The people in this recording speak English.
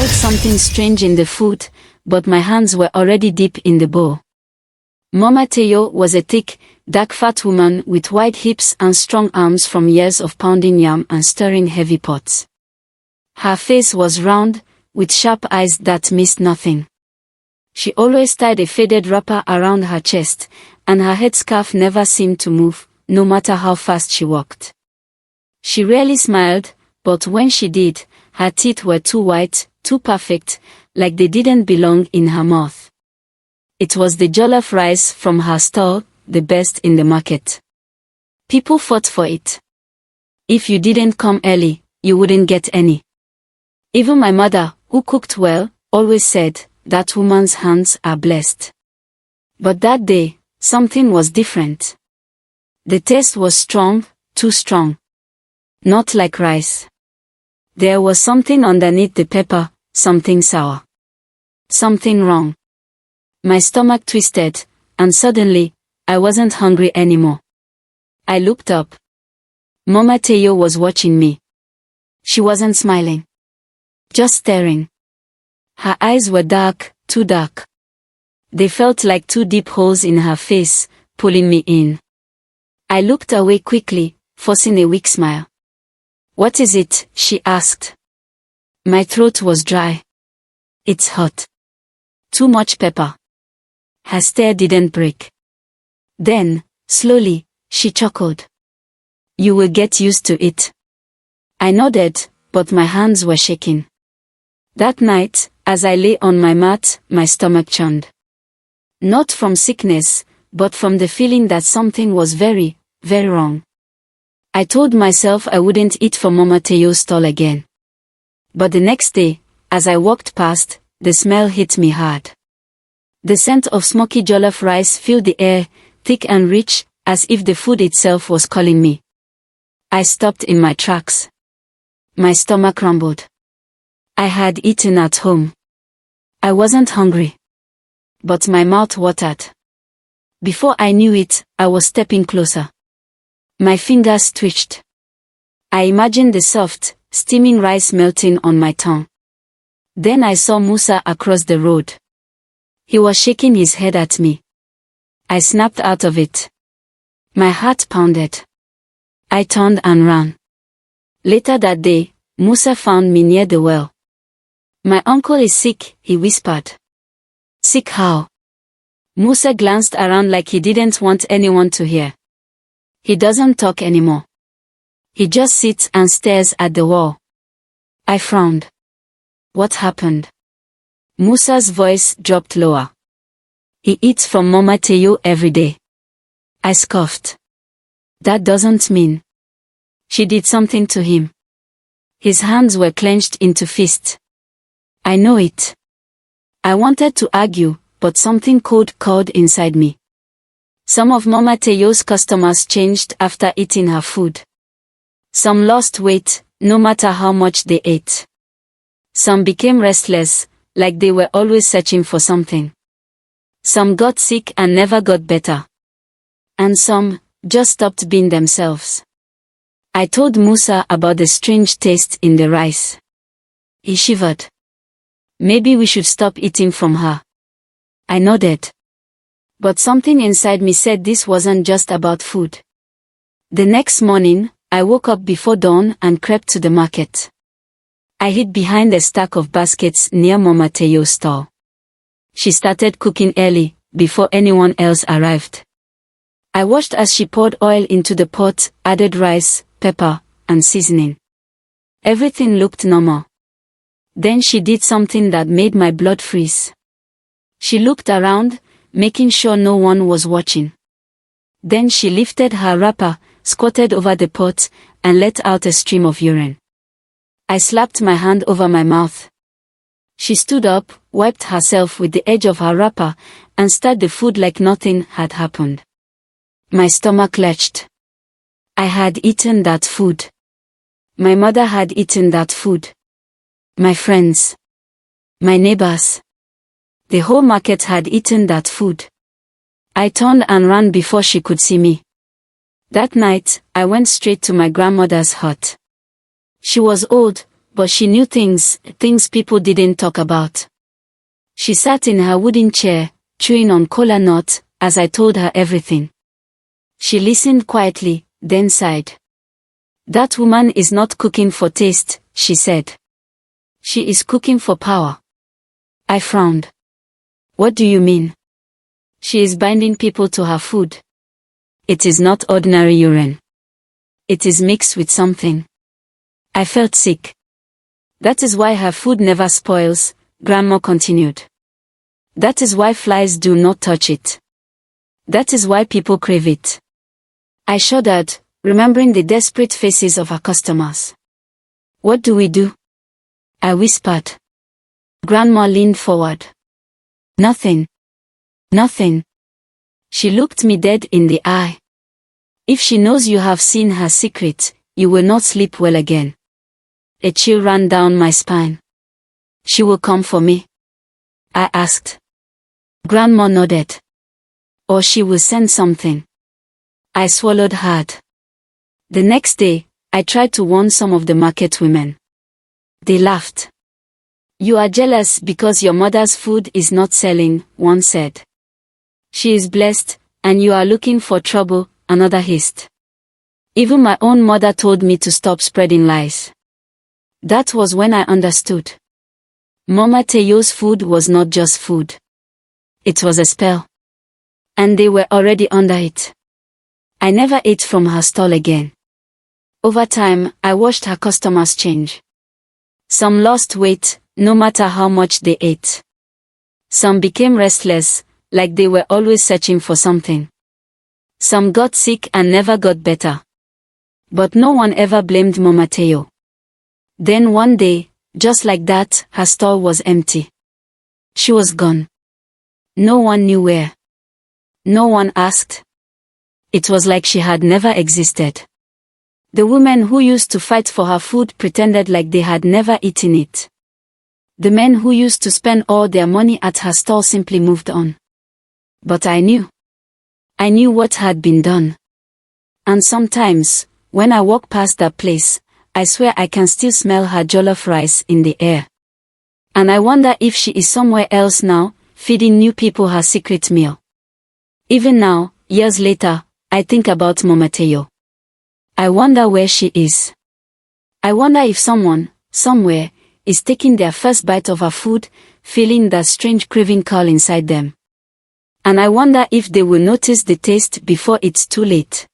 smelled something strange in the food, but my hands were already deep in the bowl. Mama Teo was a thick, dark fat woman with wide hips and strong arms from years of pounding yam and stirring heavy pots. Her face was round, with sharp eyes that missed nothing. She always tied a faded wrapper around her chest, and her headscarf never seemed to move, no matter how fast she walked. She rarely smiled, but when she did, her teeth were too white, too perfect, like they didn't belong in her mouth. It was the jollof rice from her stall, the best in the market. People fought for it. If you didn't come early, you wouldn't get any. Even my mother, who cooked well, always said, "That woman's hands are blessed." But that day, something was different. The taste was strong, too strong. Not like rice. There was something underneath the pepper, something sour. Something wrong. My stomach twisted, and suddenly, I wasn't hungry anymore. I looked up. Mama Teo was watching me. She wasn't smiling. Just staring. Her eyes were dark, too dark. They felt like two deep holes in her face, pulling me in. I looked away quickly, forcing a weak smile. "What is it?" she asked. My throat was dry. "It's hot. Too much pepper." Her stare didn't break. Then, slowly, she chuckled. "You will get used to it." I nodded, but my hands were shaking. That night, as I lay on my mat, my stomach churned. Not from sickness, but from the feeling that something was very, very wrong. I told myself I wouldn't eat from Mama Teo's stall again. But the next day, as I walked past, the smell hit me hard. The scent of smoky jollof rice filled the air, thick and rich, as if the food itself was calling me. I stopped in my tracks. My stomach rumbled. I had eaten at home. I wasn't hungry. But my mouth watered. Before I knew it, I was stepping closer. My fingers twitched. I imagined the soft, steaming rice melting on my tongue. Then I saw Musa across the road. He was shaking his head at me. I snapped out of it. My heart pounded. I turned and ran. Later that day, Musa found me near the well. "My uncle is sick," he whispered. "Sick how?" Musa glanced around like he didn't want anyone to hear. "He doesn't talk anymore. He just sits and stares at the wall." I frowned. "What happened?" Musa's voice dropped lower. "He eats from Mama Teo every day." I scoffed. "That doesn't mean." "She did something to him." His hands were clenched into fists. "I know it." I wanted to argue, but something cold called inside me. Some of Mama Teo's customers changed after eating her food. Some lost weight, no matter how much they ate. Some became restless, like they were always searching for something. Some got sick and never got better. And some just stopped being themselves. I told Musa about the strange taste in the rice. He shivered. "Maybe we should stop eating from her." I nodded. But something inside me said this wasn't just about food. The next morning, I woke up before dawn and crept to the market. I hid behind a stack of baskets near Mama Teo's stall. She started cooking early, before anyone else arrived. I watched as she poured oil into the pot, added rice, pepper, and seasoning. Everything looked normal. Then she did something that made my blood freeze. She looked around, making sure no one was watching. Then she lifted her wrapper, squatted over the pot, and let out a stream of urine. I slapped my hand over my mouth. She stood up, wiped herself with the edge of her wrapper, and stirred the food like nothing had happened. My stomach lurched. I had eaten that food. My mother had eaten that food. My friends. My neighbors. The whole market had eaten that food. I turned and ran before she could see me. That night, I went straight to my grandmother's hut. She was old, but she knew things people didn't talk about. She sat in her wooden chair, chewing on kola nut, as I told her everything. She listened quietly, then sighed. That woman is not cooking for taste, she said. She is cooking for power. I frowned. What do you mean? She is binding people to her food. It is not ordinary urine. It is mixed with something. I felt sick. That is why her food never spoils, Grandma continued. That is why flies do not touch it. That is why people crave it. I shuddered, remembering the desperate faces of our customers. What do we do? I whispered. Grandma leaned forward. Nothing. Nothing. She looked me dead in the eye. If she knows you have seen her secret, you will not sleep well again. A chill ran down my spine. She will come for me? I asked. Grandma nodded. Or she will send something. I swallowed hard. The next day, I tried to warn some of the market women. They laughed. You are jealous because your mother's food is not selling, one said. She is blessed, and you are looking for trouble, another hissed. Even my own mother told me to stop spreading lies. That was when I understood. Mama Teyo's food was not just food. It was a spell. And they were already under it. I never ate from her stall again. Over time, I watched her customers change. Some lost weight, no matter how much they ate. Some became restless, like they were always searching for something. Some got sick and never got better. But no one ever blamed Mama Teyo. Then one day, just like that, her stall was empty. She was gone. No one knew where. No one asked. It was like she had never existed. The women who used to fight for her food pretended like they had never eaten it. The men who used to spend all their money at her stall simply moved on. But I knew. I knew what had been done. And sometimes, when I walk past that place, I swear I can still smell her jollof rice in the air. And I wonder if she is somewhere else now, feeding new people her secret meal. Even now, years later, I think about Mama Teyo. I wonder where she is. I wonder if someone, somewhere, is taking their first bite of her food, feeling that strange craving call inside them. And I wonder if they will notice the taste before it's too late.